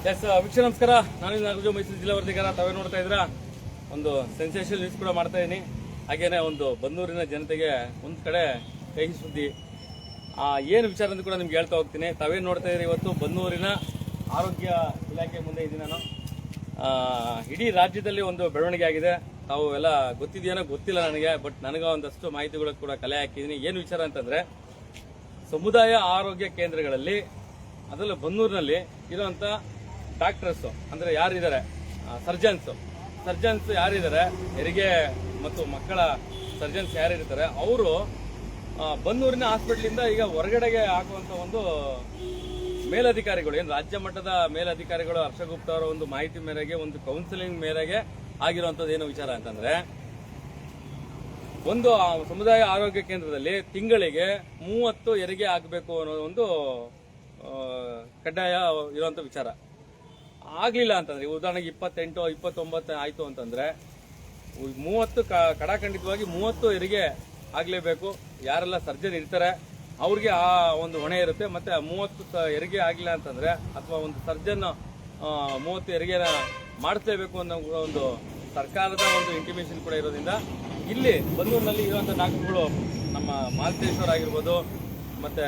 S ವೀಕ್ಷಕ ನಮಸ್ಕಾರ. ನಾನು ನಾಗರಾಜು, ಮೈಸೂರು ಜಿಲ್ಲಾ ವರದಿಗಾರ. ತಾವೇ ನೋಡ್ತಾ ಇದ್ದೀರಾ, ಒಂದು ಸೆನ್ಸೇಷನ್ ನ್ಯೂಸ್ ಕೂಡ ಮಾಡ್ತಾ ಇದ್ದೀನಿ. ಹಾಗೇನೆ ಒಂದು ಬನ್ನೂರಿನ ಜನತೆಗೆ ಒಂದು ಕಡೆ ಕಹಿ ಸುದ್ದಿ. ಏನು ವಿಚಾರ ಅಂತ ಕೂಡ ನಿಮ್ಗೆ ಹೇಳ್ತಾ ಹೋಗ್ತೀನಿ. ತಾವೇನು ನೋಡ್ತಾ ಇದ್ದೀರಿ, ಇವತ್ತು ಬನ್ನೂರಿನ ಆರೋಗ್ಯ ಇಲಾಖೆ ಮುಂದೆ ಇದ್ದೀನಿ ನಾನು. ಇಡೀ ರಾಜ್ಯದಲ್ಲಿ ಒಂದು ಬೆಳವಣಿಗೆ ಆಗಿದೆ. ತಾವು ಎಲ್ಲ ಗೊತ್ತಿದೆಯೇನೋ ಗೊತ್ತಿಲ್ಲ ನನಗೆ, ಬಟ್ ನನಗೆ ಒಂದಷ್ಟು ಮಾಹಿತಿಗಳು ಕೂಡ ಕಲೆ ಹಾಕಿದ್ದೀನಿ. ಏನು ವಿಚಾರ ಅಂತಂದ್ರೆ, ಸಮುದಾಯ ಆರೋಗ್ಯ ಕೇಂದ್ರಗಳಲ್ಲಿ, ಅದರಲ್ಲೂ ಬನ್ನೂರಿನಲ್ಲಿ ಇರುವಂತ ಡಾಕ್ಟರ್ಸ್ ಅಂದ್ರೆ ಯಾರಿದ್ದಾರೆ, ಸರ್ಜನ್ಸ್ ಯಾರಿದ್ದಾರೆ, ಹೆರಿಗೆ ಮತ್ತು ಮಕ್ಕಳ ಸರ್ಜನ್ಸ್ ಯಾರಿರ್ತಾರೆ, ಅವರು ಬನ್ನೂರಿನ ಹಾಸ್ಪಿಟಲಿಂದ ಈಗ ಹೊರಗಡೆಗೆ ಹಾಕುವಂತ ಒಂದು ಮೇಲಧಿಕಾರಿಗಳು, ಏನು ರಾಜ್ಯ ಮಟ್ಟದ ಮೇಲಧಿಕಾರಿಗಳು ಹರ್ಷಗುಪ್ತ ಅವರ ಒಂದು ಮಾಹಿತಿ ಮೇರೆಗೆ, ಒಂದು ಕೌನ್ಸಿಲಿಂಗ್ ಮೇರೆಗೆ ಆಗಿರುವಂತದ್ದು ಏನು ವಿಚಾರ ಅಂತಂದ್ರೆ, ಒಂದು ಸಮುದಾಯ ಆರೋಗ್ಯ ಕೇಂದ್ರದಲ್ಲಿ ತಿಂಗಳಿಗೆ 30 ಹೆರಿಗೆ ಆಗಬೇಕು ಅನ್ನೋ ಒಂದು ಕಡ್ಡಾಯ ಇರುವಂತ ವಿಚಾರ. ಆಗ್ಲಿಲ್ಲ ಅಂತಂದ್ರೆ, ಉದಾಹರಣೆಗೆ 28, 29 ಆಯ್ತು ಅಂತಂದ್ರೆ 30 ಕಡಾಖಂಡಿತವಾಗಿ 30 ಹೆರಿಗೆ ಆಗ್ಲೇಬೇಕು. ಯಾರೆಲ್ಲ ಸರ್ಜನ್ ಇರ್ತಾರೆ ಅವ್ರಿಗೆ ಆ ಒಂದು ಹೊಣೆ ಇರುತ್ತೆ. ಮತ್ತೆ 30 ಹೆರಿಗೆ ಆಗಿಲ್ಲ ಅಂತಂದ್ರೆ, ಅಥವಾ ಒಂದು ಸರ್ಜನ್ 30 ಹೆರಿಗೆನ ಮಾಡಿಸಲೇಬೇಕು ಅನ್ನೋ ಒಂದು ಸರ್ಕಾರದ ಒಂದು ಇಂಟಿಮೇಷನ್ ಕೂಡ ಇರೋದ್ರಿಂದ, ಇಲ್ಲಿ ಬನ್ನೂರಿನಲ್ಲಿ ಇರುವಂತ ಡಾಕ್ಟರ್ಗಳು, ನಮ್ಮ ಮಾಲ್ತೇಶ್ವರ್ ಆಗಿರ್ಬೋದು, ಮತ್ತೆ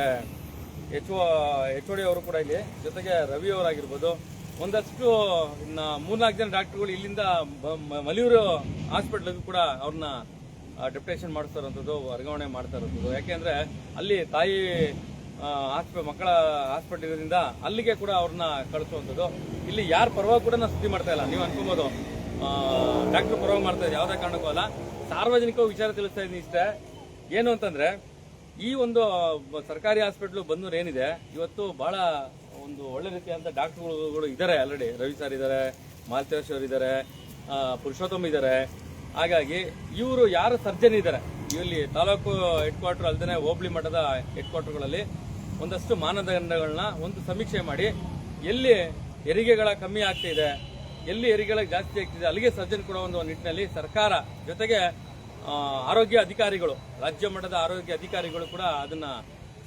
HOD ಅವರು ಕೂಡ ಇಲ್ಲಿ, ಜೊತೆಗೆ ರವಿ ಅವರಾಗಿರ್ಬೋದು, ಒಂದಷ್ಟು 3-4 ಜನ ಡಾಕ್ಟರ್ಗಳು ಇಲ್ಲಿಂದ ಮಲಿಯೂರು ಹಾಸ್ಪಿಟಲ್ಗೂ ಕೂಡ ಅವ್ರನ್ನ ಡೆಪ್ಯುಟೇಷನ್ ಮಾಡಿಸ್ತಾ ಇರೋಂಥದ್ದು, ವರ್ಗಾವಣೆ ಮಾಡ್ತಾ ಇರೋಂಥದ್ದು. ಯಾಕೆಂದ್ರೆ ಅಲ್ಲಿ ತಾಯಿ ಮಕ್ಕಳ ಹಾಸ್ಪಿಟಲ್ ಇರೋದ್ರಿಂದ ಅಲ್ಲಿಗೆ ಕೂಡ ಅವ್ರನ್ನ ಕಳಿಸುವಂಥದ್ದು. ಇಲ್ಲಿ ಯಾರ ಪರವಾಗಿ ಕೂಡ ನಾವು ಸುದ್ದಿ ಮಾಡ್ತಾ ಇಲ್ಲ. ನೀವು ಅನ್ಕೊಬೋದು ಡಾಕ್ಟರ್ ಪರವಾಗಿ ಮಾಡ್ತಾ ಇದ್ದೀವಿ, ಯಾವುದೇ ಕಾರಣಕ್ಕೂ ಅಲ್ಲ. ಸಾರ್ವಜನಿಕ ವಿಚಾರ ತಿಳಿಸ್ತಾ ಇದ್ದೀನಿ ಇಷ್ಟೇ. ಏನು ಅಂತಂದ್ರೆ, ಈ ಒಂದು ಸರ್ಕಾರಿ ಹಾಸ್ಪಿಟಲ್ ಬನ್ನೂರು ಏನಿದೆ, ಇವತ್ತು ಬಹಳ ಒಂದು ಒಳ್ಳೆ ರೀತಿಯಾದಂತ ಡಾಕ್ಟರ್ಗಳು ಇದ್ದಾರೆ. ಆಲ್ರೆಡಿ ರವಿ ಸರ್ ಇದ್ದಾರೆ, ಮಾಲ್ತೇಶ್ವರ್ ಇದ್ದಾರೆ, ಪುರುಷೋತ್ತಮ್ ಇದ್ದಾರೆ. ಹಾಗಾಗಿ ಇವರು ಯಾರು ಸರ್ಜನ್ ಇದ್ದಾರೆ, ಇಲ್ಲಿ ತಾಲೂಕು ಹೆಡ್ ಕ್ವಾರ್ಟರ್ ಅಲ್ಲದೆ ಹೋಬಳಿ ಮಟ್ಟದ ಹೆಡ್ ಕ್ವಾರ್ಟರ್ಗಳಲ್ಲಿ ಒಂದಷ್ಟು ಮಾನದಂಡಗಳನ್ನ ಒಂದು ಸಮೀಕ್ಷೆ ಮಾಡಿ, ಎಲ್ಲಿ ಹೆರಿಗೆಗಳ ಕಮ್ಮಿ ಆಗ್ತಿದೆ, ಎಲ್ಲಿ ಹೆರಿಗೆಗಳ ಜಾಸ್ತಿ ಆಗ್ತಿದೆ, ಅಲ್ಲಿಗೆ ಸರ್ಜನ್ ಕೊಡುವ ಒಂದು ನಿಟ್ಟಿನಲ್ಲಿ ಸರ್ಕಾರ ಜೊತೆಗೆ ಆರೋಗ್ಯ ಅಧಿಕಾರಿಗಳು, ರಾಜ್ಯ ಮಟ್ಟದ ಆರೋಗ್ಯ ಅಧಿಕಾರಿಗಳು ಕೂಡ ಅದನ್ನ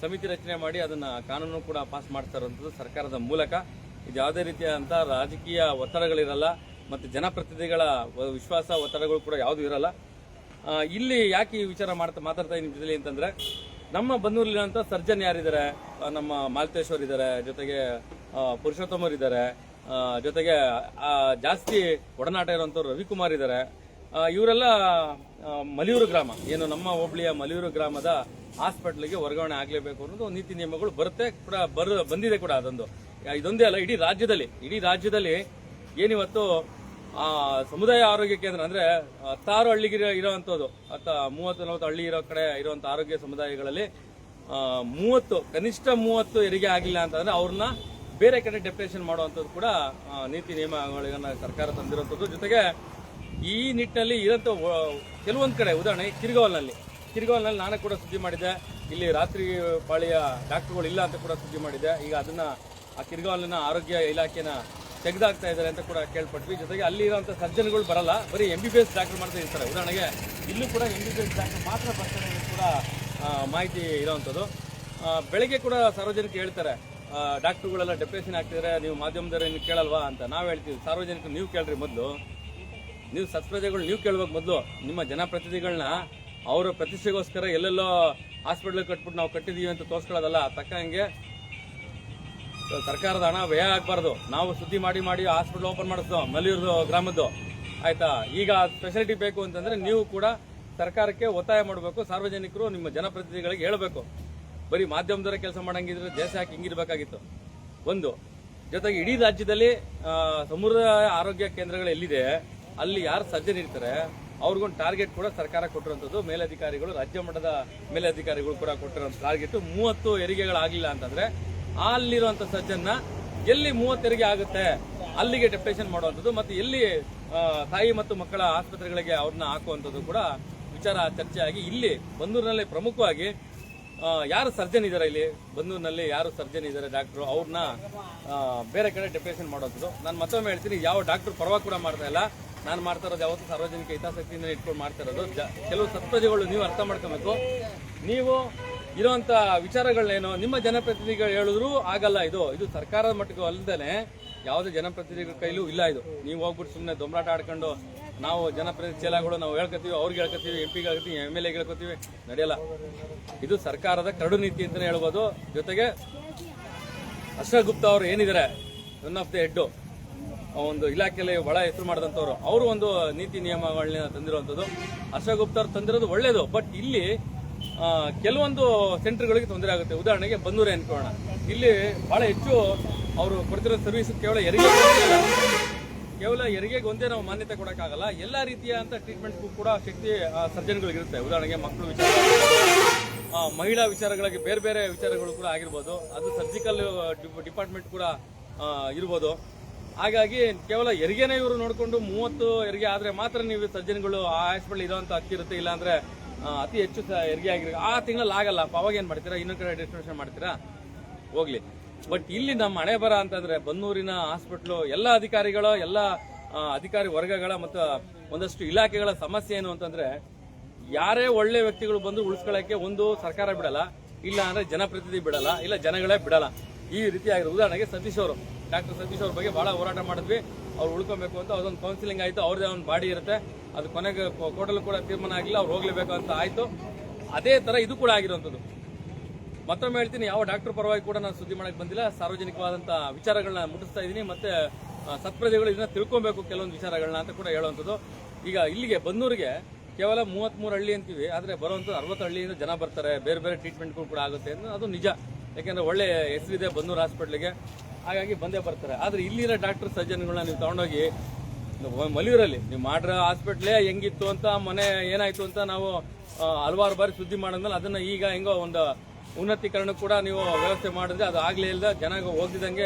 ಸಮಿತಿ ರಚನೆ ಮಾಡಿ ಅದನ್ನ ಕಾನೂನು ಕೂಡ ಪಾಸ್ ಮಾಡ್ತಾ ಇರುವಂತದ್ದು ಸರ್ಕಾರದ ಮೂಲಕ. ಇದು ಯಾವುದೇ ರೀತಿಯಾದಂತ ರಾಜಕೀಯ ಒತ್ತಡಗಳಿರಲ್ಲ, ಮತ್ತೆ ಜನಪ್ರತಿನಿಧಿಗಳ ವಿಶ್ವಾಸ ಒತ್ತಡಗಳು ಕೂಡ ಯಾವುದು ಇರಲ್ಲ. ಇಲ್ಲಿ ಯಾಕೆ ಈ ವಿಚಾರ ಮಾತಾಡ್ತಾ ಇದ್ದೀನಿ ಅಂತಂದ್ರೆ, ನಮ್ಮ ಬನ್ನೂರಿನಂತ ಸರ್ಜನ್ ಯಾರಿದ್ದಾರೆ, ನಮ್ಮ ಮಾಲ್ತೇಶ್ವರ್ ಇದ್ದಾರೆ, ಜೊತೆಗೆ ಪುರುಷೋತ್ತಮರ್ ಇದ್ದಾರೆ, ಜೊತೆಗೆ ಜಾಸ್ತಿ ಒಡನಾಟ ಇರುವಂತವ್ರು ರವಿಕುಮಾರ್ ಇದ್ದಾರೆ. ಇವರೆಲ್ಲ ಮಲಿಯೂರು ಗ್ರಾಮ, ಏನು ನಮ್ಮ ಹೋಬಳಿಯ ಮಲಿಯೂರು ಗ್ರಾಮದ ಹಾಸ್ಪಿಟಲ್ಗೆ ವರ್ಗಾವಣೆ ಆಗಲೇಬೇಕು ಅನ್ನೋದು ನೀತಿ ನಿಯಮಗಳು ಬರುತ್ತೆ ಕೂಡ, ಬಂದಿದೆ ಕೂಡ. ಇದೊಂದೇ ಅಲ್ಲ, ಇಡೀ ರಾಜ್ಯದಲ್ಲಿ ಏನಿವತ್ತು ಸಮುದಾಯ ಆರೋಗ್ಯ ಕೇಂದ್ರ ಅಂದ್ರೆ 16 ಹಳ್ಳಿಗೆ ಇರುವಂತದ್ದು, 30-40 ಹಳ್ಳಿ ಇರೋ ಕಡೆ ಇರುವಂತ ಆರೋಗ್ಯ ಸಮುದಾಯಗಳಲ್ಲಿ ಕನಿಷ್ಠ 30 ಹೆರಿಗೆ ಆಗಿಲ್ಲ ಅಂತಂದ್ರೆ ಅವ್ರನ್ನ ಬೇರೆ ಕಡೆ ಡೆಪ್ಯುಟೇಷನ್ ಮಾಡುವಂಥದ್ದು ಕೂಡ ನೀತಿ ನಿಯಮಗಳನ್ನ ಸರ್ಕಾರ ತಂದಿರುವಂಥದ್ದು. ಜೊತೆಗೆ ಈ ನಿಟ್ಟಿನಲ್ಲಿ ಇರಂತ ಕೆಲವೊಂದು ಕಡೆ, ಉದಾಹರಣೆ ಕಿರ್ಗಾವಲ್ನಲ್ಲಿ ನಾನು ಕೂಡ ಸುದ್ದಿ ಮಾಡಿದ್ದೆ. ಇಲ್ಲಿ ರಾತ್ರಿ ಪಾಳಿಯ ಡಾಕ್ಟರ್ಗಳು ಇಲ್ಲ ಅಂತ ಕೂಡ ಸುದ್ದಿ ಮಾಡಿದ್ದೆ. ಈಗ ಅದನ್ನ ಆ ಕಿರ್ಗಾವಲಿನ ಆರೋಗ್ಯ ಇಲಾಖೆನ ತೆಗೆದಾಗ್ತಾ ಇದ್ದಾರೆ ಅಂತ ಕೂಡ ಕೇಳ್ಪಟ್ವಿ. ಜೊತೆಗೆ ಅಲ್ಲಿ ಇರುವಂತ ಸರ್ಜನ್ಗಳು ಬರಲ್ಲ, ಬರೀ MBBS ಡಾಕ್ಟರ್ ಮಾಡ್ತಾ ಇರ್ತಾರೆ. ಉದಾಹರಣೆಗೆ ಇಲ್ಲೂ ಕೂಡ MBBS ಡಾಕ್ಟರ್ ಮಾತ್ರ ಬರ್ತಾರೆ ಅಂತ ಕೂಡ ಮಾಹಿತಿ ಇರೋವಂಥದ್ದು. ಬೆಳಗ್ಗೆ ಕೂಡ ಸಾರ್ವಜನಿಕರು ಹೇಳ್ತಾರೆ, ಡಾಕ್ಟರ್ಗಳೆಲ್ಲ ಡೆಪ್ಯುಟೇಷನ್ ಆಗ್ತಿದ್ದಾರೆ, ನೀವು ಮಾಧ್ಯಮದವ್ರು ಕೇಳಲ್ವಾ ಅಂತ. ನಾವು ಹೇಳ್ತೀವಿ, ಸಾರ್ವಜನಿಕರು ನೀವು ಕೇಳ್ರಿ ಮೊದಲು, ನೀವು ಸತ್ಪ್ರಜೆಗಳು ನೀವು ಕೇಳ್ಬೇಕು ಮೊದಲು. ನಿಮ್ಮ ಜನಪ್ರತಿನಿಧಿಗಳನ್ನ ಅವರ ಪ್ರತಿಷ್ಠೆಗೋಸ್ಕರ ಎಲ್ಲೆಲ್ಲೋ ಹಾಸ್ಪಿಟಲ್ ಕಟ್ಬಿಟ್ಟು ನಾವು ಕಟ್ಟಿದೀವಿ ಅಂತ ತೋರಿಸ್ಕೊಳ್ಳೋದಲ್ಲ. ತಕ್ಕಂಗೆ ಸರ್ಕಾರದ ಹಣ ವ್ಯಯ ಆಗಬಾರ್ದು. ನಾವು ಸುದ್ದಿ ಮಾಡಿ ಹಾಸ್ಪಿಟಲ್ ಓಪನ್ ಮಾಡಿಸ್ದು ಮಲಿಯೂರು ಗ್ರಾಮದ್ದು, ಆಯ್ತಾ. ಈಗ ಸ್ಪೆಷಾಲಿಟಿ ಬೇಕು ಅಂತಂದ್ರೆ ನೀವು ಕೂಡ ಸರ್ಕಾರಕ್ಕೆ ಒತ್ತಾಯ ಮಾಡಬೇಕು. ಸಾರ್ವಜನಿಕರು ನಿಮ್ಮ ಜನಪ್ರತಿನಿಧಿಗಳಿಗೆ ಹೇಳಬೇಕು. ಬರೀ ಮಾಧ್ಯಮದವರ ಕೆಲಸ ಮಾಡಂಗಿದ್ರೆ ದೇಶ ಯಾಕೆ ಹಿಂಗಿರ್ಬೇಕಾಗಿತ್ತು. ಒಂದು ಜೊತೆಗೆ ಇಡೀ ರಾಜ್ಯದಲ್ಲಿ ಸಮುದಾಯ ಆರೋಗ್ಯ ಕೇಂದ್ರಗಳು ಎಲ್ಲಿದೆ, ಅಲ್ಲಿ ಯಾರು ಸರ್ಜನ್ ಇರ್ತಾರೆ ಅವ್ರಿಗೊಂದು ಟಾರ್ಗೆಟ್ ಕೂಡ ಸರ್ಕಾರ ಕೊಟ್ಟಿರುವಂತದ್ದು. ಮೇಲಧಿಕಾರಿಗಳು, ರಾಜ್ಯ ಮಟ್ಟದ ಮೇಲಧಿಕಾರಿಗಳು ಕೂಡ ಕೊಟ್ಟಿರುವಂತ ಟಾರ್ಗೆಟ್ 30 ಹೆರಿಗೆಗಳಾಗಿಲ್ಲ ಅಂತಂದ್ರೆ ಅಲ್ಲಿರುವಂತ ಸರ್ಜನ್ನ ಎಲ್ಲಿ 30 ಹೆರಿಗೆ ಆಗುತ್ತೆ ಅಲ್ಲಿಗೆ ಡೆಪ್ಯುಟೇಷನ್ ಮಾಡುವಂಥದ್ದು, ಮತ್ತೆ ಎಲ್ಲಿ ತಾಯಿ ಮತ್ತು ಮಕ್ಕಳ ಆಸ್ಪತ್ರೆಗಳಿಗೆ ಅವ್ರನ್ನ ಹಾಕುವಂಥದ್ದು ಕೂಡ ವಿಚಾರ ಚರ್ಚೆ ಆಗಿ, ಇಲ್ಲಿ ಬನ್ನೂರಿನಲ್ಲಿ ಪ್ರಮುಖವಾಗಿ ಯಾರು ಸರ್ಜನ್ ಇದ್ದಾರೆ, ಇಲ್ಲಿ ಬನ್ನೂರಿನಲ್ಲಿ ಯಾರು ಸರ್ಜನ್ ಇದ್ದಾರೆ ಡಾಕ್ಟರ್, ಅವ್ರನ್ನ ಬೇರೆ ಕಡೆ ಡೆಪ್ಯುಟೇಷನ್ ಮಾಡುವಂಥದ್ದು. ನಾನು ಮತ್ತೊಮ್ಮೆ ಹೇಳ್ತೀನಿ, ಯಾವ ಡಾಕ್ಟರ್ ಪರವಾಗಿ ಕೂಡ ಮಾಡ್ತಾ ಇಲ್ಲ. ನಾನು ಮಾಡ್ತಾ ಇರೋದು ಯಾವತ್ತೂ ಸಾರ್ವಜನಿಕ ಹಿತಾಸಕ್ತಿಯಿಂದ ಇಟ್ಕೊಂಡು ಮಾಡ್ತಾ ಇರೋದು. ಕೆಲವು ಸತ್ಪ್ರಜೆಗಳು ನೀವು ಅರ್ಥ ಮಾಡ್ಕೋಬೇಕು. ನೀವು ಇರುವಂತ ವಿಚಾರಗಳನ್ನೇನು ನಿಮ್ಮ ಜನಪ್ರತಿನಿಧಿಗಳು ಹೇಳಿದ್ರು ಆಗಲ್ಲ. ಇದು ಸರ್ಕಾರದ ಮಟ್ಟಿಗೆ ಅಲ್ಲದೇನೆ ಯಾವುದೇ ಜನಪ್ರತಿನಿಧಿಗಳ ಕೈಲೂ ಇಲ್ಲ. ಇದು ನೀವು ಹೋಗ್ಬಿಟ್ಟು ಸುಮ್ಮನೆ ದೊಂಬರಾಟ ಆಡ್ಕೊಂಡು ನಾವು ಜನಪ್ರತಿನಿಧಿ ಚೇಲಾಗಳು ನಾವು ಹೇಳ್ಕೊತೀವಿ, ಅವ್ರಿಗೆ ಹೇಳ್ಕೊತೀವಿ, MP ಹೇಳ್ಕೊತೀವಿ, MLA ಹೇಳ್ಕೊತೀವಿ, ನಡೆಯಲ್ಲ. ಇದು ಸರ್ಕಾರದ ಕರಡು ನೀತಿ ಅಂತಾನೆ ಹೇಳ್ಬೋದು. ಜೊತೆಗೆ ಅಶ್ರಫ್ ಗುಪ್ತಾ ಅವರು ಏನಿದ್ದಾರೆ ಒನ್ ಆಫ್ ದ ಹೆಡ್ ಒಂದು ಇಲಾಖೆಯಲ್ಲಿ ಬಹಳ ಹೆಸರು ಮಾಡಿದಂಥವ್ರು, ಅವರು ಒಂದು ನೀತಿ ನಿಯಮಗಳನ್ನ ತಂದಿರುವಂಥದ್ದು. ಅಶ್ರಫ್ ಗುಪ್ತಾ ಅವ್ರು ತಂದಿರೋದು ಒಳ್ಳೇದು. ಬಟ್ ಇಲ್ಲಿ ಕೆಲವೊಂದು ಸೆಂಟರ್ಗಳಿಗೆ ತೊಂದರೆ ಆಗುತ್ತೆ. ಉದಾಹರಣೆಗೆ ಬನ್ನೂರೇ ಅನ್ಕೋಣ, ಇಲ್ಲಿ ಬಹಳ ಹೆಚ್ಚು ಅವರು ಕೊಡ್ತಿರೋ ಸರ್ವಿಸ್ ಕೇವಲ ಹೆರಿಗೆಗೆ ಒಂದೇ ನಾವು ಮಾನ್ಯತೆ ಕೊಡೋಕ್ಕಾಗಲ್ಲ. ಎಲ್ಲ ರೀತಿಯ ಅಂತ ಟ್ರೀಟ್ಮೆಂಟ್ಗೂ ಕೂಡ ಶಕ್ತಿ ಸರ್ಜನ್ಗಳಿಗಿರುತ್ತೆ. ಉದಾಹರಣೆಗೆ ಮಕ್ಕಳು ವಿಚಾರ, ಮಹಿಳಾ ವಿಚಾರಗಳಿಗೆ ಬೇರೆ ಬೇರೆ ವಿಚಾರಗಳು ಕೂಡ ಆಗಿರ್ಬೋದು. ಅದು ಸರ್ಜಿಕಲ್ ಡಿಪಾರ್ಟ್ಮೆಂಟ್ ಕೂಡ ಇರ್ಬೋದು. ಹಾಗಾಗಿ ಕೇವಲ ಹೆರಿಗೆನೇ ಇವರು ನೋಡಿಕೊಂಡು 30 ಹೆರಿಗೆ ಆದ್ರೆ ಮಾತ್ರ ನೀವು ಸರ್ಜನ್ಗಳು ಆ ಹಾಸ್ಪಿಟಲ್ ಇರೋಂತ ಹಕ್ಕಿರುತ್ತೆ. ಇಲ್ಲ ಅಂದ್ರೆ ಅತಿ ಹೆಚ್ಚು ಹೆರಿಗೆ ಆಗಿರೋ ಆ ತಿಂಗಳಲ್ಲಿ ಆಗಲ್ಲ. ಅವಾಗ ಏನ್ ಮಾಡ್ತೀರಾ? ಇನ್ನೊಂದು ಕಡೆ ಡಿಸ್ಟ್ರಿಬ್ಯೂಷನ್ ಮಾಡ್ತೀರಾ? ಹೋಗ್ಲಿ. ಬಟ್ ಇಲ್ಲಿ ನಮ್ಮ ಹಣೆ ಬರ ಅಂತಂದ್ರೆ ಬನ್ನೂರಿನ ಹಾಸ್ಪಿಟ್ಲು ಎಲ್ಲ ಅಧಿಕಾರಿಗಳ ಎಲ್ಲ ಅಧಿಕಾರಿ ವರ್ಗಗಳ ಮತ್ತು ಒಂದಷ್ಟು ಇಲಾಖೆಗಳ ಸಮಸ್ಯೆ ಏನು ಅಂತಂದ್ರೆ, ಯಾರೇ ಒಳ್ಳೆ ವ್ಯಕ್ತಿಗಳು ಬಂದು ಉಳಿಸ್ಕೊಳ್ಳಕ್ಕೆ ಒಂದು ಸರ್ಕಾರ ಬಿಡಲ್ಲ, ಇಲ್ಲ ಅಂದ್ರೆ ಜನಪ್ರತಿನಿಧಿ ಬಿಡಲ್ಲ, ಇಲ್ಲ ಜನಗಳೇ ಬಿಡಲ್ಲ. ಈ ರೀತಿ ಆಗಿರೋ ಉದಾಹರಣೆಗೆ ಸತೀಶ್ ಅವರು, ಡಾಕ್ಟರ್ ಸತೀಶ್ ಅವ್ರ ಬಗ್ಗೆ ಬಹಳ ಹೋರಾಟ ಮಾಡಿದ್ವಿ. ಅವ್ರು ಉಳ್ಕೊಬೇಕು ಅಂತ ಅದೊಂದು ಕೌನ್ಸಿಲಿಂಗ್ ಆಯ್ತು. ಅವ್ರದೇ ಒಂದು ಬಾಡಿ ಇರುತ್ತೆ, ಅದು ಕೊನೆಗೆ ಕೋರ್ಟಲ್ಲಿ ಕೂಡ ತೀರ್ಮಾನ ಆಗಿಲ್ಲ, ಅವ್ರು ಹೋಗ್ಲೇಬೇಕು ಅಂತ ಆಯ್ತು. ಅದೇ ತರ ಇದು ಕೂಡ ಆಗಿರುವಂತದ್ದು. ಮತ್ತೊಮ್ಮೆ ಹೇಳ್ತೀನಿ, ಯಾವ ಡಾಕ್ಟರ್ ಪರವಾಗಿ ಕೂಡ ನಾನು ಸುದ್ದಿ ಮಾಡಕ್ ಬಂದಿಲ್ಲ. ಸಾರ್ವಜನಿಕವಾದಂತ ವಿಚಾರಗಳನ್ನ ಮುಟ್ಟಿಸ್ತಾ ಇದ್ದೀನಿ. ಮತ್ತೆ ಸತ್ಪ್ರಜೆಗಳು ಇದನ್ನ ತಿಳ್ಕೊಬೇಕು ಕೆಲವೊಂದು ವಿಚಾರಗಳನ್ನ ಅಂತ ಕೂಡ ಹೇಳುವಂಥದ್ದು. ಈಗ ಇಲ್ಲಿಗೆ ಬನ್ನೂರಿಗೆ ಕೇವಲ 33 ಹಳ್ಳಿ ಅಂತೀವಿ, ಆದ್ರೆ ಬರುವಂತ 60 ಹಳ್ಳಿಯಿಂದ ಜನ ಬರ್ತಾರೆ. ಬೇರೆ ಬೇರೆ ಟ್ರೀಟ್ಮೆಂಟ್ಗಳು ಕೂಡ ಆಗುತ್ತೆ ಅಂತ ಅದು ನಿಜ. ಯಾಕೆಂದ್ರೆ ಒಳ್ಳೆ ಹೆಸರಿದೆ ಬನ್ನೂರು ಹಾಸ್ಪಿಟ್ಲಿಗೆ, ಹಾಗಾಗಿ ಬಂದೇ ಬರ್ತಾರೆ. ಆದ್ರೆ ಇಲ್ಲಿರೋ ಡಾಕ್ಟರ್ ಸರ್ಜನ್ಗಳನ್ನ ನೀವು ತಗೊಂಡೋಗಿ ಮಲಿಯೂರಲ್ಲಿ ನೀವು ಮಾಡ್ರ ಹಾಸ್ಪಿಟ್ಲೇ ಹೆಂಗಿತ್ತು ಅಂತ, ಮನೆ ಏನಾಯ್ತು ಅಂತ ನಾವು ಹಲವಾರು ಬಾರಿ ಸುದ್ದಿ ಮಾಡಿದ್ಮೇಲೆ ಅದನ್ನ ಈಗ ಹೆಂಗೋ ಒಂದು ಉನ್ನತೀಕರಣ ಕೂಡ ನೀವು ವ್ಯವಸ್ಥೆ ಮಾಡಿದ್ರೆ ಅದು ಆಗ್ಲೇ ಇಲ್ಲದ ಜನ ಹೋಗ್ತಿದ್ದಂಗೆ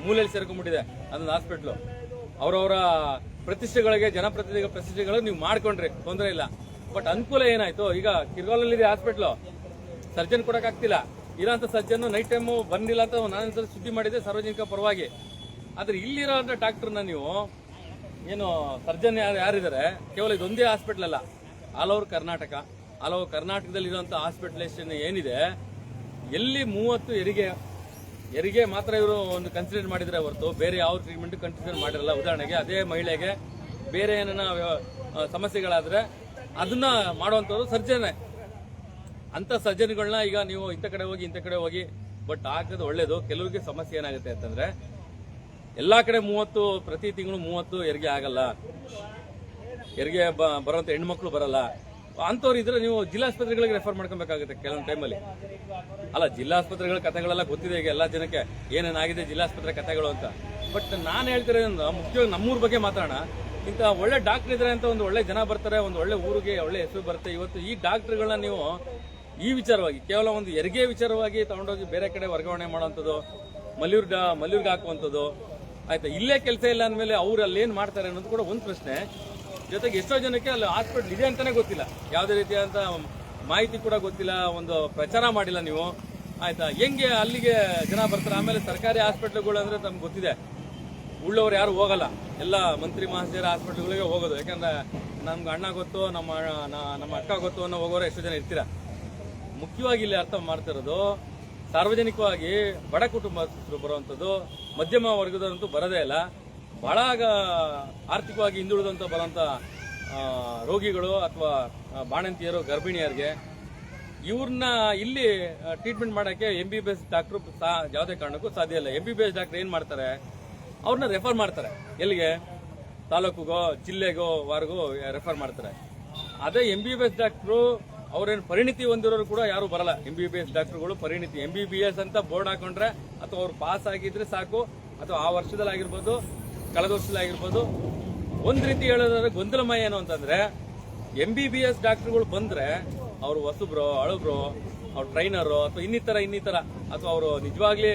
ಮೂಲೆಯಲ್ಲಿ ಸೇರ್ಕೊಂಡ್ಬಿಟ್ಟಿದೆ ಅದೊಂದು ಹಾಸ್ಪಿಟ್ಲು. ಅವರವರ ಪ್ರತಿಷ್ಠೆಗಳಿಗೆ, ಜನಪ್ರತಿನಿಧಿಗಳ ಪ್ರತಿಷ್ಠೆಗಳಿಗೆ ನೀವು ಮಾಡ್ಕೊಂಡ್ರಿ, ತೊಂದರೆ ಇಲ್ಲ. ಬಟ್ ಅನುಕೂಲ ಏನಾಯ್ತು? ಈಗ ಕಿರ್ಗಾಲಲ್ಲಿದೆ ಹಾಸ್ಪಿಟ್ಲು, ಸರ್ಜನ್ ಕೊಡಕ್ಕಾಗ್ತಿಲ್ಲ. ಇರೋಂಥ ಸರ್ಜನ್ ನೈಟ್ ಟೈಮು ಬಂದಿಲ್ಲ ಅಂತ ನಾನು ಸುದ್ದಿ ಮಾಡಿದ್ದೆ ಸಾರ್ವಜನಿಕ ಪರವಾಗಿ. ಆದ್ರೆ ಇಲ್ಲಿರೋ ಡಾಕ್ಟರ್ನ ನೀವು ಏನು ಸರ್ಜನ್ ಯಾರಿದ್ದಾರೆ, ಕೇವಲ ಇದೊಂದೇ ಹಾಸ್ಪಿಟ್ಲ್ ಅಲ್ಲ, ಆಲ್ ಓವರ್ ಕರ್ನಾಟಕದಲ್ಲಿ ಇರುವಂತ ಹಾಸ್ಪಿಟಲೈಸೇಷನ್ ಏನಿದೆ, ಎಲ್ಲಿ 30 ಹೆರಿಗೆ ಮಾತ್ರ ಇವರು ಒಂದು ಕನ್ಸಿಡರ್ ಮಾಡಿದ್ರೆ ಹೊರತು ಬೇರೆ ಯಾವ ಟ್ರೀಟ್ಮೆಂಟ್ ಕನ್ಸಿಡರ್ ಮಾಡಿರಲ್ಲ. ಉದಾಹರಣೆಗೆ ಅದೇ ಮಹಿಳೆಗೆ ಬೇರೆ ಏನ ಸಮಸ್ಯೆಗಳಾದ್ರೆ ಅದನ್ನ ಮಾಡುವಂತವ್ರು ಸರ್ಜನ್. ಅಂತ ಸರ್ಜನ್ಗಳನ್ನ ಈಗ ನೀವು ಇಂಥ ಕಡೆ ಹೋಗಿ ಬಟ್ ಹಾಕೋದು ಒಳ್ಳೇದು. ಕೆಲವರಿಗೆ ಸಮಸ್ಯೆ ಏನಾಗುತ್ತೆ ಅಂತಂದ್ರೆ, ಎಲ್ಲಾ ಕಡೆ 30 ಪ್ರತಿ ತಿಂಗಳು 30 ಹೆರಿಗೆ ಆಗಲ್ಲ, ಹೆರಿಗೆ ಬರುವಂತ ಹೆಣ್ಮಕ್ಳು ಬರಲ್ಲ. ಅಂತವ್ರು ಇದ್ರೆ ನೀವು ಜಿಲ್ಲಾಸ್ಪತ್ರೆಗಳಿಗೆ ರೆಫರ್ ಮಾಡ್ಕೊಬೇಕಾಗುತ್ತೆ ಕೆಲವೊಂದು ಟೈಮಲ್ಲಿ. ಅಲ್ಲ, ಜಿಲ್ಲಾಸ್ಪತ್ರೆಗಳ ಕಥೆಗಳೆಲ್ಲ ಗೊತ್ತಿದೆ ಈಗ ಎಲ್ಲ ಜನಕ್ಕೆ, ಏನೇನಾಗಿದೆ ಜಿಲ್ಲಾಸ್ಪತ್ರೆ ಕಥೆಗಳು ಅಂತ. ಬಟ್ ನಾನು ಹೇಳ್ತಿರೋದ್ರಿಂದ ಮುಖ್ಯವಾಗಿ ನಮ್ಮೂರ್ ಬಗ್ಗೆ ಮಾತಾಡೋಣ. ಇಂಥ ಒಳ್ಳೆ ಡಾಕ್ಟರ್ ಇದ್ರೆ ಅಂತ ಒಂದು ಒಳ್ಳೆ ಜನ ಬರ್ತಾರೆ, ಒಂದು ಒಳ್ಳೆ ಊರಿಗೆ ಒಳ್ಳೆ ಹೆಸರು ಬರುತ್ತೆ. ಇವತ್ತು ಈ ಡಾಕ್ಟರ್ಗಳನ್ನ ನೀವು ಈ ವಿಚಾರವಾಗಿ ಕೇವಲ ಒಂದು ಹೆರಿಗೆ ವಿಚಾರವಾಗಿ ತಗೊಂಡೋಗಿ ಬೇರೆ ಕಡೆ ವರ್ಗಾವಣೆ ಮಾಡುವಂಥದ್ದು, ಮಲ್ಲಿಯೂರ್ಗೆ ಹಾಕುವಂಥದ್ದು ಆಯ್ತಾ. ಇಲ್ಲೇ ಕೆಲಸ ಇಲ್ಲ ಅಂದಮೇಲೆ ಅವ್ರು ಅಲ್ಲಿ ಏನ್ ಮಾಡ್ತಾರೆ ಅನ್ನೋದು ಕೂಡ ಒಂದು ಪ್ರಶ್ನೆ. ಜೊತೆಗೆ ಎಷ್ಟೋ ಜನಕ್ಕೆ ಅಲ್ಲಿ ಹಾಸ್ಪಿಟಲ್ ಇದೆ ಅಂತಾನೆ ಗೊತ್ತಿಲ್ಲ, ಯಾವುದೇ ರೀತಿಯಾದಂತ ಮಾಹಿತಿ ಕೂಡ ಗೊತ್ತಿಲ್ಲ, ಒಂದು ಪ್ರಚಾರ ಮಾಡಿಲ್ಲ ನೀವು ಆಯ್ತಾ. ಹೆಂಗೆ ಅಲ್ಲಿಗೆ ಜನ ಬರ್ತಾರೆ? ಆಮೇಲೆ ಸರ್ಕಾರಿ ಹಾಸ್ಪಿಟ್ಲ್ಗಳು ಅಂದ್ರೆ ತಮ್ಗೆ ಗೊತ್ತಿದೆ, ಉಳ್ಳವರು ಯಾರು ಹೋಗಲ್ಲ, ಎಲ್ಲ ಮಂತ್ರಿ ಮಹಾಶಯರ ಹಾಸ್ಪಿಟ್ಲ್ಗಳಿಗೆ ಹೋಗೋದು. ಯಾಕಂದ್ರೆ ನಮ್ಗೆ ಅಣ್ಣ ಗೊತ್ತು, ನಮ್ಮ ಅಕ್ಕ ಗೊತ್ತು ಅನ್ನೋ ಹೋಗೋರು ಎಷ್ಟೋ ಜನ ಇರ್ತೀರ. ಮುಖ್ಯವಾಗಿ ಇಲ್ಲಿ ಅರ್ಥ ಮಾಡ್ತಿರೋದು, ಸಾರ್ವಜನಿಕವಾಗಿ ಬಡ ಕುಟುಂಬಸ್ಥರು ಬರುವಂಥದ್ದು, ಮಧ್ಯಮ ವರ್ಗದಂತೂ ಬರೋದೇ ಇಲ್ಲ. ಬಹಳ ಆರ್ಥಿಕವಾಗಿ ಹಿಂದುಳಿದಂತ ಬರುವಂತ ರೋಗಿಗಳು ಅಥವಾ ಬಾಣಂತಿಯರು, ಗರ್ಭಿಣಿಯರಿಗೆ ಇವ್ರನ್ನ ಇಲ್ಲಿ ಟ್ರೀಟ್ಮೆಂಟ್ ಮಾಡಕ್ಕೆ MBBS ಡಾಕ್ಟರ್ ಯಾವುದೇ ಕಾರಣಕ್ಕೂ ಸಾಧ್ಯ ಇಲ್ಲ. MBBS ಡಾಕ್ಟರ್ ಏನ್ ಮಾಡ್ತಾರೆ, ಅವ್ರನ್ನ ರೆಫರ್ ಮಾಡ್ತಾರೆ. ಎಲ್ಲಿಗೆ? ತಾಲೂಕುಗೋ ಜಿಲ್ಲೆಗೋ ವಾರಿಗೋ ರೆಫರ್ ಮಾಡ್ತಾರೆ. ಅದೇ MBBS ಡಾಕ್ಟರ್ ಅವ್ರೇನು ಪರಿಣಿತಿ ಹೊಂದಿರೋರು ಕೂಡ ಯಾರು ಬರಲ್ಲ. MBBS ಡಾಕ್ಟರ್ಗಳು ಪರಿಣಿತಿ MBBS ಅಂತ ಬೋರ್ಡ್ ಹಾಕೊಂಡ್ರೆ ಅಥವಾ ಅವ್ರು ಪಾಸ್ ಆಗಿದ್ರೆ ಸಾಕು, ಅಥವಾ ಆ ವರ್ಷದಲ್ಲಿ ಆಗಿರ್ಬೋದು, ಕಳೆದ ವರ್ಷದಲ್ಲಿ ಆಗಿರ್ಬೋದು. ಒಂದ್ ರೀತಿ ಹೇಳೋದಾದ್ರೆ ಗೊಂದಲಮಯ ಏನು ಅಂತಂದ್ರೆ, MBBS ಡಾಕ್ಟರ್ಗಳು ಬಂದ್ರೆ ಅವ್ರು ಹೊಸಬ್ರು, ಹಳಬ್ರು, ಅವ್ರ ಟ್ರೈನರು ಅಥವಾ ಇನ್ನಿತರ ಅಥವಾ ಅವರು ನಿಜವಾಗ್ಲೇ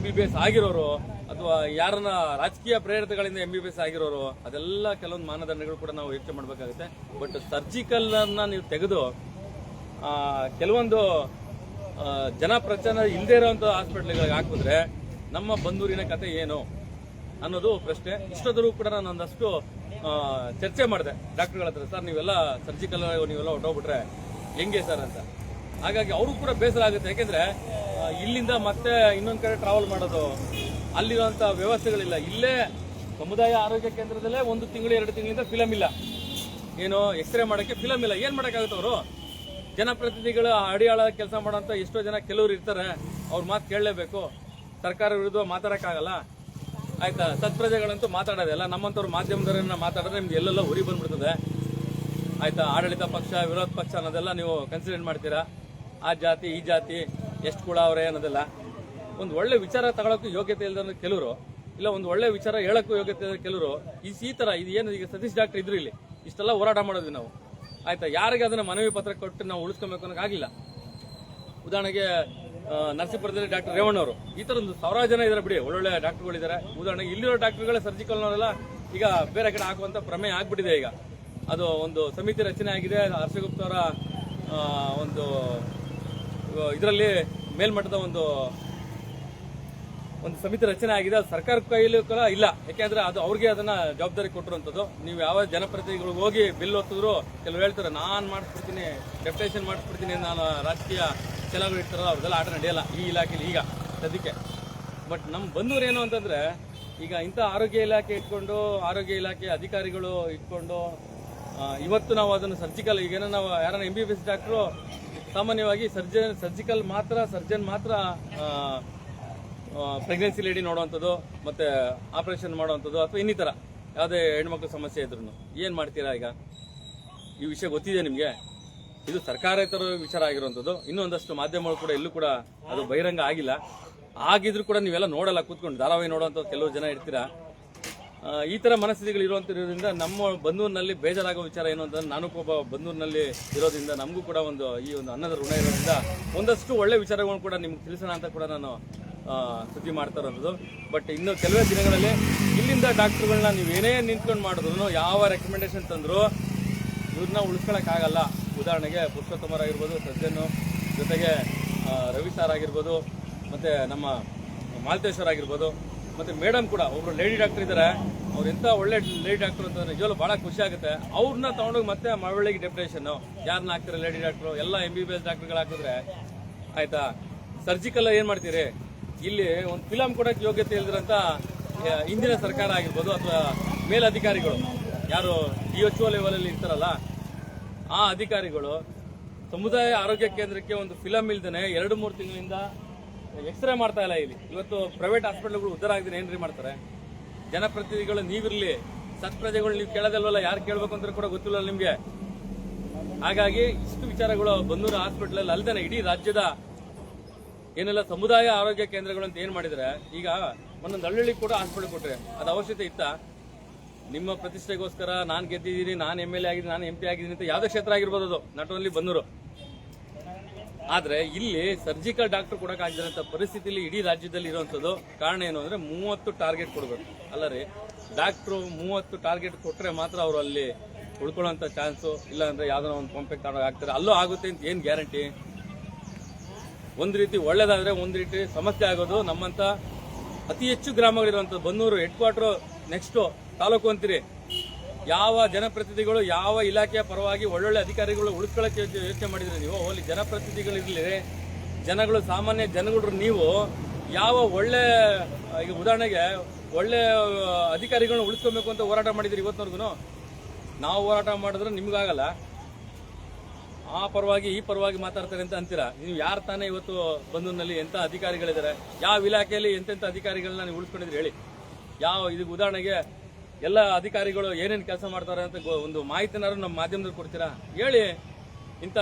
MBBS ಆಗಿರೋರು ಅಥವಾ ಯಾರನ್ನ ರಾಜಕೀಯ ಪ್ರೇರಿತಗಳಿಂದ MBBS ಆಗಿರೋರು, ಅದೆಲ್ಲ ಕೆಲವೊಂದು ಮಾನದಂಡಗಳು ಕೂಡ ನಾವು ಯೋಚನೆ ಮಾಡಬೇಕಾಗುತ್ತೆ. ಬಟ್ ಸರ್ಜಿಕಲ್ ಅನ್ನ ನೀವು ತೆಗೆದು ಕೆಲವೊಂದು ಜನಪ್ರಚಾರ ಇಲ್ಲದೆ ಇರೋಂಥ ಹಾಸ್ಪಿಟ್ಲ್ಗಳಿಗೆ ಹಾಕಿದ್ರೆ ನಮ್ಮ ಬನ್ನೂರಿನ ಕತೆ ಏನು ಅನ್ನೋದು ಪ್ರಶ್ನೆ. ಇಷ್ಟೊತ್ತರೂ ಕೂಡ ನಾನು ಒಂದಷ್ಟು ಚರ್ಚೆ ಮಾಡಿದೆ ಡಾಕ್ಟರ್ಗಳ ಹತ್ರ. ಸರ್, ನೀವೆಲ್ಲ ಸರ್ಜಿಕಲ್ ನೀವೆಲ್ಲ ಹೊಟ್ಟೋಗ್ಬಿಟ್ರೆ ಹೆಂಗೆ ಸರ್ ಅಂತ. ಹಾಗಾಗಿ ಅವ್ರಿಗೂ ಕೂಡ ಬೇಸರ ಆಗುತ್ತೆ. ಯಾಕೆಂದ್ರೆ ಇಲ್ಲಿಂದ ಮತ್ತೆ ಇನ್ನೊಂದು ಕಡೆ ಟ್ರಾವೆಲ್ ಮಾಡೋದು, ಅಲ್ಲಿರುವಂಥ ವ್ಯವಸ್ಥೆಗಳಿಲ್ಲ. ಇಲ್ಲೇ ಸಮುದಾಯ ಆರೋಗ್ಯ ಕೇಂದ್ರದಲ್ಲೇ 1 ತಿಂಗಳು 2 ತಿಂಗಳಿಂದ ಫಿಲಮ್ ಇಲ್ಲ, ಏನು ಎಕ್ಸ್ರೇ ಮಾಡೋಕ್ಕೆ ಫಿಲಮ್ ಇಲ್ಲ. ಏನು ಮಾಡೋಕ್ಕಾಗುತ್ತೆ? ಅವರು ಜನಪ್ರತಿನಿಧಿಗಳ ಅಡಿಯಾಳ ಕೆಲಸ ಮಾಡೋಂಥ ಎಷ್ಟೋ ಜನ ಕೆಲವರು ಇರ್ತಾರೆ, ಅವ್ರ ಮಾತು ಕೇಳಲೇಬೇಕು. ಸರ್ಕಾರ ವಿರುದ್ಧ ಮಾತಾಡೋಕ್ಕಾಗಲ್ಲ, ಆಯ್ತಾ? ಸತ್ಪ್ರಜೆಗಳಂತೂ ಮಾತಾಡೋದಿಲ್ಲ. ನಮ್ಮಂಥವ್ರು ಮಾಧ್ಯಮದವರನ್ನ ಮಾತಾಡಿದ್ರೆ ನಿಮ್ಗೆ ಎಲ್ಲೆಲ್ಲ ಉರಿ ಬಂದ್ಬಿಡ್ತದೆ, ಆಯ್ತಾ? ಆಡಳಿತ ಪಕ್ಷ ವಿರೋಧ ಪಕ್ಷ ಅನ್ನೋದೆಲ್ಲ ನೀವು ಕನ್ಸಿಡರ್ ಮಾಡ್ತೀರಾ. ಆ ಜಾತಿ ಈ ಜಾತಿ ಎಷ್ಟು ಕೂಡ ಅವರೇ ಅನ್ನೋದೆಲ್ಲ. ಒಂದು ಒಳ್ಳೆ ವಿಚಾರ ತಗೊಳಕ್ಕೂ ಯೋಗ್ಯತೆ ಇಲ್ಲದ ಕೆಲವರು, ಇಲ್ಲ ಒಂದು ಒಳ್ಳೆ ವಿಚಾರ ಹೇಳಕ್ಕೂ ಯೋಗ್ಯತೆ ಇಲ್ಲದ ಕೆಲವರು ಈ ತರ ಇದು ಏನು ಈಗ ಸತೀಶ್ ಡಾಕ್ಟರ್ ಇದ್ರು ಇಲ್ಲಿ ಇಷ್ಟೆಲ್ಲ ಹೋರಾಟ ಮಾಡೋದ್ವಿ ನಾವು, ಆಯ್ತಾ? ಯಾರಿಗೆ ಅದನ್ನ ಮನವಿ ಪತ್ರ ಕೊಟ್ಟು ನಾವು ಉಳಿಸ್ಕೊಬೇಕು ಅನ್ನೋಕ್ಕಾಗಿಲ್ಲ. ಉದಾಹರಣೆಗೆ ನರಸೀಪುರದಲ್ಲಿ ಡಾಕ್ಟರ್ ರೇವಣ್ಣವರು, ಈ ತರ ಒಂದು 1000 ಜನ ಇದಾರೆ ಬಿಡಿ, ಒಳ್ಳೊಳ್ಳೆ ಡಾಕ್ಟರ್ಗಳಿದ್ದಾರೆ. ಉದಾಹರಣೆಗೆ ಇಲ್ಲಿರೋ ಡಾಕ್ಟರ್ಗಳೇ ಸರ್ಜಿಕಲ್ನವರೆಲ್ಲ ಈಗ ಬೇರೆ ಕಡೆ ಹಾಕುವಂತ ಪ್ರಮೇಯ ಆಗ್ಬಿಟ್ಟಿದೆ. ಈಗ ಅದು ಒಂದು ಸಮಿತಿ ರಚನೆ ಆಗಿದೆ. ಹರ್ಷಗುಪ್ತ ಅವರ ಒಂದು ಇದರಲ್ಲಿ ಮೇಲ್ಮಟ್ಟದ ಒಂದು ಸಮಿತಿ ರಚನೆ ಆಗಿದೆ. ಅದು ಸರ್ಕಾರ ಕೈಲೂ ಕೂಡ ಇಲ್ಲ, ಯಾಕೆಂದ್ರೆ ಅದು ಅವ್ರಿಗೆ ಅದನ್ನ ಜವಾಬ್ದಾರಿ ಕೊಟ್ಟಿರುವಂತದ್ದು. ನೀವು ಯಾವ ಜನಪ್ರತಿನಿಧಿಗಳಿಗೆ ಹೋಗಿ ಬಿಲ್ ಹೊತ್ತಿದ್ರು ಕೆಲವರು ಹೇಳ್ತಾರೆ ನಾನು ಮಾಡಿಸ್ಬಿಡ್ತೀನಿ, ಡೆಪ್ಯುಟೇಷನ್ ಮಾಡಿಸ್ಬಿಡ್ತೀನಿ, ನಾನು ರಾಜಕೀಯ ಛಲಗಳು ಇರ್ತಾರಲ್ಲ ಅವ್ರದ್ದೆಲ್ಲ ಆಟ ನಡೆಯಲ್ಲ ಈ ಇಲಾಖೆಯಲ್ಲಿ ಈಗ ಸದ್ಯಕ್ಕೆ. ಬಟ್ ನಮ್ಮ ಬಂದೂರು ಏನು ಅಂತಂದ್ರೆ, ಈಗ ಇಂಥ ಆರೋಗ್ಯ ಇಲಾಖೆ ಇಟ್ಕೊಂಡು, ಆರೋಗ್ಯ ಇಲಾಖೆ ಅಧಿಕಾರಿಗಳು ಇಟ್ಕೊಂಡು ಇವತ್ತು ನಾವು ಅದನ್ನು ಸರ್ಜಿಕಲ್, ಈಗೇನೋ ನಾವು ಯಾರನ್ನ MBBS ಡಾಕ್ಟ್ರು ಸಾಮಾನ್ಯವಾಗಿ ಸರ್ಜಿಕಲ್ ಮಾತ್ರ, ಸರ್ಜನ್ ಮಾತ್ರ ಪ್ರೆಗ್ನೆನ್ಸಿ ಲೇಡಿ ನೋಡುವಂಥದ್ದು ಮತ್ತೆ ಆಪರೇಷನ್ ಮಾಡುವಂಥದ್ದು, ಅಥವಾ ಇನ್ನಿತರ ಯಾವುದೇ ಹೆಣ್ಮಕ್ಳು ಸಮಸ್ಯೆ ಇದ್ರು ಏನು ಮಾಡ್ತೀರಾ? ಈಗ ಈ ವಿಷಯ ಗೊತ್ತಿದೆ ನಿಮಗೆ. ಇದು ಸರ್ಕಾರೇತರ ವಿಚಾರ ಆಗಿರುವಂಥದ್ದು. ಇನ್ನೂ ಒಂದಷ್ಟು ಮಾಧ್ಯಮಗಳು ಕೂಡ ಎಲ್ಲೂ ಕೂಡ ಅದು ಬಹಿರಂಗ ಆಗಿಲ್ಲ. ಆಗಿದ್ರು ಕೂಡ ನೀವೆಲ್ಲ ನೋಡಲ್ಲ, ಕೂತ್ಕೊಂಡು ಧಾರಾವಾಹಿ ನೋಡುವಂಥ ಕೆಲವು ಜನ ಇರ್ತೀರಾ. ಈ ತರ ಮನಸ್ಥಿತಿಗಳು ಇರುವಂತಿರೋದ್ರಿಂದ ನಮ್ಮ ಬಂದೂರಿನಲ್ಲಿ ಬೇಜಾರಾಗೋ ವಿಚಾರ ಏನು ಅಂತಂದ್ರೆ, ನಾನು ಒಬ್ಬ ಬಂದೂರಿನಲ್ಲಿ ಇರೋದ್ರಿಂದ ನಮಗೂ ಕೂಡ ಈ ಒಂದು ಅನ್ನದ ಋಣ ಇರೋದ್ರಿಂದ ಒಂದಷ್ಟು ಒಳ್ಳೆ ವಿಚಾರಗಳನ್ನು ಕೂಡ ನಿಮ್ಗೆ ತಿಳಿಸೋಣ ಅಂತ ಕೂಡ ನಾನು ಸುದ್ದಿ ಮಾಡ್ತಾ ಇರೋದು. ಬಟ್ ಇನ್ನು ಕೆಲವೇ ದಿನಗಳಲ್ಲಿ ಇಲ್ಲಿಂದ ಡಾಕ್ಟರ್ಗಳನ್ನ ನೀವೇನೇ ನಿಂತ್ಕೊಂಡು ಮಾಡಿದ್ರು, ಯಾವ ರೆಕಮೆಂಡೇಶನ್ ತಂದ್ರು ಇವ್ರನ್ನ ಉಳಿಸ್ಕೊಳಕ್ಕಾಗಲ್ಲ. ಉದಾಹರಣೆಗೆ ಪುರುಷೋತ್ತಮರಾಗಿರ್ಬೋದು, ಸಜ್ಜನ್ನು, ಜೊತೆಗೆ ರವಿ ಸಾರ್ ಆಗಿರ್ಬೋದು, ಮತ್ತೆ ನಮ್ಮ ಮಾಲ್ತೇಶ್ವರ್ ಆಗಿರ್ಬೋದು, ಮತ್ತೆ ಮೇಡಮ್ ಕೂಡ ಒಬ್ರು ಲೇಡಿ ಡಾಕ್ಟರ್ ಇದ್ದಾರೆ. ಅವ್ರು ಎಂತ ಒಳ್ಳೆ ಲೇಡಿ ಡಾಕ್ಟರ್ ಅಂತ ನಿಜವಲ್ಲೂ ಬಹಳ ಖುಷಿ ಆಗುತ್ತೆ. ಅವ್ರನ್ನ ತಗೊಂಡೋಗಿ ಮತ್ತೆ ಮಳವಳ್ಳಿಗೆ ಡೆಪ್ಯುಟೇಷನ್ ಯಾರನ್ನ ಹಾಕ್ತಾರೆ? ಲೇಡಿ ಡಾಕ್ಟರ್ ಎಲ್ಲ MBBS ಡಾಕ್ಟರ್ಗಳು ಹಾಕಿದ್ರೆ ಆಯ್ತಾ? ಸರ್ಜಿಕಲ್ ಏನ್ ಮಾಡ್ತೀರಿ? ಇಲ್ಲಿ ಒಂದು ಫಿಲಂ ಕೊಡಕ್ಕೆ ಯೋಗ್ಯತೆ ಇಲ್ದಿರಂತ ಇಂದಿನ ಸರ್ಕಾರ ಆಗಿರ್ಬೋದು, ಅಥವಾ ಮೇಲಧಿಕಾರಿಗಳು ಯಾರು DHO ಲೆವೆಲ್ ಅಲ್ಲಿ ಇರ್ತಾರಲ್ಲ, ಆ ಅಧಿಕಾರಿಗಳು ಸಮುದಾಯ ಆರೋಗ್ಯ ಕೇಂದ್ರಕ್ಕೆ ಒಂದು ಫಿಲಂ ಇಲ್ದೇನೆ 2-3 ತಿಂಗಳಿಂದ ಎಕ್ಸ್ರೇ ಮಾಡ್ತಾ ಇಲ್ಲ. ಇಲ್ಲಿ ಇವತ್ತು ಪ್ರೈವೇಟ್ ಹಾಸ್ಪಿಟಲ್ಗಳು ಉದ್ಧಾರ ಆಗಿದ್ರೆ ಏನ್ರಿ ಮಾಡ್ತಾರೆ? ಜನಪ್ರತಿನಿಧಿಗಳು ನೀವಿರ್ಲಿ, ಸತ್ಪ್ರಜೆಗಳು ನೀವು ಕೇಳೋದಲ್ವಲ್ಲ, ಯಾರು ಕೇಳಬೇಕು ಅಂತ ಕೂಡ ಗೊತ್ತಿಲ್ಲ ನಿಮ್ಗೆ. ಹಾಗಾಗಿ ಇಷ್ಟು ವಿಚಾರಗಳು ಬಂದೂರು ಹಾಸ್ಪಿಟಲ್ ಅಲ್ಲಿ ಅಲ್ದೇನೆ ಇಡೀ ರಾಜ್ಯದ ಏನೆಲ್ಲ ಸಮುದಾಯ ಆರೋಗ್ಯ ಕೇಂದ್ರಗಳು ಅಂತ ಏನ್ ಮಾಡಿದ್ರೆ, ಈಗ ಒಂದೊಂದು ಹಳ್ಳಿ ಕೂಡ ಹಾಸ್ಪಿಟಲ್ ಕೊಟ್ರೆ ಅದು ಅವಶ್ಯಕತೆ ಇತ್ತ? ನಿಮ್ಮ ಪ್ರತಿಷ್ಠೆಗೋಸ್ಕರ ನಾನು ಗೆದ್ದಿದ್ದೀನಿ, ನಾನು MLA ಆಗಿದ್ದೀನಿ, ನಾನು MP ಆಗಿದ್ದೀನಿ ಅಂತ ಯಾವುದೇ ಕ್ಷೇತ್ರ ಆಗಿರ್ಬೋದು, ಅದು ನಾಟ್ ಓನ್ಲಿ ಬಂದೂರು. ಆದ್ರೆ ಇಲ್ಲಿ ಸರ್ಜಿಕಲ್ ಡಾಕ್ಟರ್ ಕೊಡಕ್ಕಾಗದಿರೋಂಥ ಪರಿಸ್ಥಿತಿಯಲ್ಲಿ ಇಡೀ ರಾಜ್ಯದಲ್ಲಿ ಇರುವಂತದ್ದು ಕಾರಣ ಏನು ಅಂದ್ರೆ 30 ಟಾರ್ಗೆಟ್ ಕೊಡಬೇಕು. ಅಲ್ಲ ರೀ, ಡಾಕ್ಟ್ರು 30 ಟಾರ್ಗೆಟ್ ಕೊಟ್ರೆ ಮಾತ್ರ ಅವರು ಅಲ್ಲಿ ಉಳ್ಕೊಳ್ಳೋಂಥ ಚಾನ್ಸು, ಇಲ್ಲ ಅಂದ್ರೆ ಯಾವ್ದೋ ಒಂದು ಪಂಪಿಗೆ ತಗೊಂಡು ಆಗ್ತಾರೆ, ಅಲ್ಲೂ ಆಗುತ್ತೆ ಅಂತ ಏನ್ ಗ್ಯಾರಂಟಿ? ಒಂದ್ ರೀತಿ ಒಳ್ಳೇದಾದ್ರೆ ಒಂದ್ ರೀತಿ ಸಮಸ್ಯೆ ಆಗೋದು. ನಮ್ಮಂತ ಅತಿ ಹೆಚ್ಚು ಗ್ರಾಮಗಳಿರುವಂತದ್ದು ಬಂದೂರು ಹೆಡ್ ಕ್ವಾರ್ಟರ್, ನೆಕ್ಸ್ಟ್ ತಾಲೂಕು ಅಂತೀರಿ. ಯಾವ ಜನಪ್ರತಿನಿಧಿಗಳು ಯಾವ ಇಲಾಖೆಯ ಪರವಾಗಿ ಒಳ್ಳೊಳ್ಳೆ ಅಧಿಕಾರಿಗಳು ಉಳಿಸ್ಕೊಳ್ಳಕ್ಕೆ ಯೋಚನೆ ಮಾಡಿದ್ರೆ ನೀವು? ಅಲ್ಲಿ ಜನಪ್ರತಿನಿಧಿಗಳಿರ್ಲಿ, ಜನಗಳು, ಸಾಮಾನ್ಯ ಜನಗಳು, ನೀವು ಯಾವ ಒಳ್ಳೆ, ಈಗ ಉದಾಹರಣೆಗೆ ಒಳ್ಳೆ ಅಧಿಕಾರಿಗಳನ್ನ ಉಳಿಸ್ಕೊಬೇಕು ಅಂತ ಹೋರಾಟ ಮಾಡಿದ್ರಿ ಇವತ್ತಿನವರೆಗೂ. ನಾವು ಹೋರಾಟ ಮಾಡಿದ್ರೆ ನಿಮ್ಗಾಗಲ್ಲ, ಆ ಪರವಾಗಿ ಈ ಪರವಾಗಿ ಮಾತಾಡ್ತಾರೆ ಅಂತ ಅಂತೀರಾ. ನೀವು ಯಾರು ತಾನೇ ಇವತ್ತು ಬಂದೂರಿನಲ್ಲಿ ಎಂತ ಅಧಿಕಾರಿಗಳಿದ್ದಾರೆ? ಯಾವ ಇಲಾಖೆಯಲ್ಲಿ ಎಂತೆಂಥ ಅಧಿಕಾರಿಗಳನ್ನ ನೀವು ಉಳಿಸ್ಕೊಂಡಿದ್ರಿ ಹೇಳಿ? ಯಾವ ಇದಕ್ಕೆ ಉದಾಹರಣೆಗೆ ಎಲ್ಲ ಅಧಿಕಾರಿಗಳು ಏನೇನು ಕೆಲಸ ಮಾಡ್ತಾರೆ ಅಂತ ಒಂದು ಮಾಹಿತಿನಾರು ನಮ್ಮ ಮಾಧ್ಯಮದಲ್ಲಿ ಕೊಡ್ತೀರಾ? ಹೇಳಿ, ಇಂಥ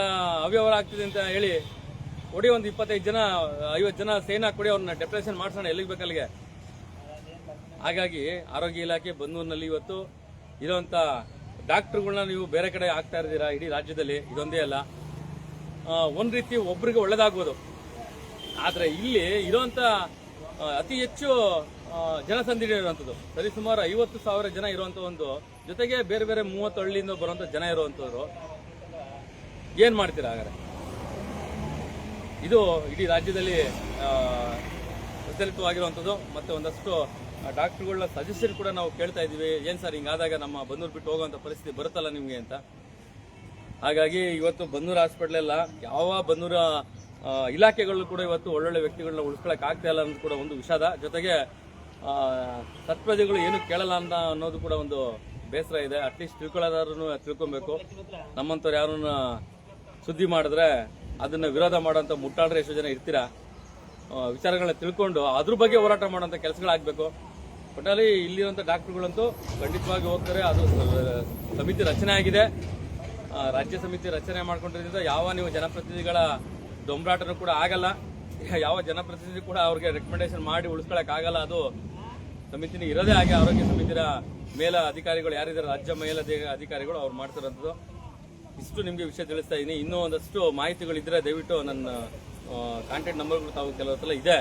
ಅವ್ಯವಹಾರ ಆಗ್ತಿದೆ ಅಂತ ಹೇಳಿ. ಕೊಡಿ, ಒಂದು 25 ಜನ 50 ಜನ ಸೇನಾ ಕೊಡಿ, ಅವ್ರನ್ನ ಡೆಪ್ಯುಟೇಷನ್ ಮಾಡ್ಸೋಣ ಎಲ್ಲಿಗೆ ಬೇಕಲ್ಲಿಗೆ. ಹಾಗಾಗಿ ಆರೋಗ್ಯ ಇಲಾಖೆ ಬಂದೂರಿನಲ್ಲಿ ಇವತ್ತು ಇರುವಂತ ಡಾಕ್ಟರ್ಗಳನ್ನ ನೀವು ಬೇರೆ ಕಡೆ ಆಗ್ತಾ ಇದ್ದೀರಾ ಇಡೀ ರಾಜ್ಯದಲ್ಲಿ. ಇದೊಂದೇ ಅಲ್ಲ, ಒಂದ್ ರೀತಿ ಒಬ್ರಿಗೆ ಒಳ್ಳೇದಾಗ್ಬೋದು, ಆದ್ರೆ ಇಲ್ಲಿ ಇರುವಂತ ಅತಿ ಹೆಚ್ಚು ಜನಸಂದಣಿ ಇರುವಂತದ್ದು ಸರಿಸುಮಾರು 50,000 ಜನ ಇರುವಂತ ಒಂದು, ಜೊತೆಗೆ ಬೇರೆ ಬೇರೆ 30 ಹಳ್ಳಿಯಿಂದ ಬರುವಂತ ಜನ ಇರುವಂತವ್ರು. ಏನ್ ಮಾಡ್ತೀರಾ ಹಾಗಾದ್ರೆ? ಇದು ಇಡೀ ರಾಜ್ಯದಲ್ಲಿ ಪ್ರಚಲಿತವಾಗಿರುವಂತದ್ದು. ಮತ್ತೆ ಒಂದಷ್ಟು ಡಾಕ್ಟರ್ಗಳ ಸಜೆಷನ್ ಕೂಡ ನಾವು ಕೇಳ್ತಾ ಇದೀವಿ. ಏನ್ ಸರ್ ಹಿಂಗಾದಾಗ ನಮ್ಮ ಬಂದೂರು ಬಿಟ್ಟು ಹೋಗುವಂತ ಪರಿಸ್ಥಿತಿ ಬರುತ್ತಲ್ಲ ನಿಮ್ಗೆ ಅಂತ. ಹಾಗಾಗಿ ಇವತ್ತು ಬನ್ನೂರು ಹಾಸ್ಪಿಟಲ್ ಎಲ್ಲ ಯಾವ ಬನ್ನೂರ ಇಲಾಖೆಗಳು ಕೂಡ ಇವತ್ತು ಒಳ್ಳೊಳ್ಳೆ ವ್ಯಕ್ತಿಗಳನ್ನ ಉಳಿಸ್ಕೊಳಕ್ ಆಗ್ತಾ ಇಲ್ಲ ಅನ್ನೋದು ಕೂಡ ಒಂದು ವಿಷಾದ. ಜೊತೆಗೆ ಸತ್ಪ್ರಜೆಗಳು ಏನು ಕೇಳಲ್ಲ ಅಂತ ಅನ್ನೋದು ಕೂಡ ಒಂದು ಬೇಸರ ಇದೆ. ಅಟ್ಲೀಸ್ಟ್ ತಿಳ್ಕೊಳ್ಳೋದಾದ್ರೂ ತಿಳ್ಕೊಬೇಕು. ನಮ್ಮಂಥವ್ರು ಯಾರನ್ನ ಸುದ್ದಿ ಮಾಡಿದ್ರೆ ಅದನ್ನ ವಿರೋಧ ಮಾಡೋಂಥ ಮುಟ್ಟಾಳ್ರೆ ಎಷ್ಟು ಜನ ಇರ್ತೀರಾ? ವಿಚಾರಗಳನ್ನ ತಿಳ್ಕೊಂಡು ಅದ್ರ ಬಗ್ಗೆ ಹೋರಾಟ ಮಾಡೋಂಥ ಕೆಲಸಗಳಾಗಬೇಕು. ಒಟ್ಟಾಗಿ ಇಲ್ಲಿರುವಂಥ ಡಾಕ್ಟರ್ಗಳಂತೂ ಖಂಡಿತವಾಗಿ ಹೋಗ್ತಾರೆ. ಅದು ಸಮಿತಿ ರಚನೆ ಆಗಿದೆ. ರಾಜ್ಯ ಸಮಿತಿ ರಚನೆ ಮಾಡ್ಕೊಂಡಿರೋದ್ರಿಂದ ಯಾವ ನೀವು ಜನಪ್ರತಿನಿಧಿಗಳ ದೊಂಬರಾಟನೂ ಕೂಡ ಆಗಲ್ಲ. ಯಾವ ಜನಪ್ರತಿನಿಧಿ ಕೂಡ ಅವ್ರಿಗೆ ರೆಕಮೆಂಡೇಶನ್ ಮಾಡಿ ಉಳಿಸ್ಕೊಳಕ್ ಆಗಲ್ಲ. ಅದು ಸಮಿತಿನ ಇರೋದೇ ಹಾಗೆ. ಆರೋಗ್ಯ ಸಮಿತಿಯ ಮೇಲ ಅಧಿಕಾರಿಗಳು ಯಾರಿದ್ದಾರೆ, ರಾಜ್ಯ ಮೇಲ ಅಧಿಕಾರಿಗಳು ಅವ್ರು ಮಾಡ್ತಿರೋಂಥದ್ದು. ಇಷ್ಟು ನಿಮಗೆ ವಿಷಯ ತಿಳಿಸ್ತಾ ಇದ್ದೀನಿ. ಇನ್ನೂ ಒಂದಷ್ಟು ಮಾಹಿತಿಗಳಿದ್ರೆ ದಯವಿಟ್ಟು ನನ್ನ ಕಾಂಟ್ಯಾಕ್ಟ್ ನಂಬರ್ಗಳು ತಾವು ಕೆಲವು ಸಲ ಇದೆ.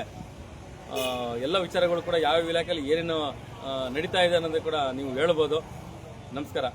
ಎಲ್ಲ ವಿಚಾರಗಳು ಕೂಡ ಯಾವ ಇಲಾಖೆಯಲ್ಲಿ ಏನೇನು ನಡೀತಾ ಇದೆ ಅನ್ನೋದು ಕೂಡ ನೀವು ಹೇಳ್ಬೋದು. ನಮಸ್ಕಾರ.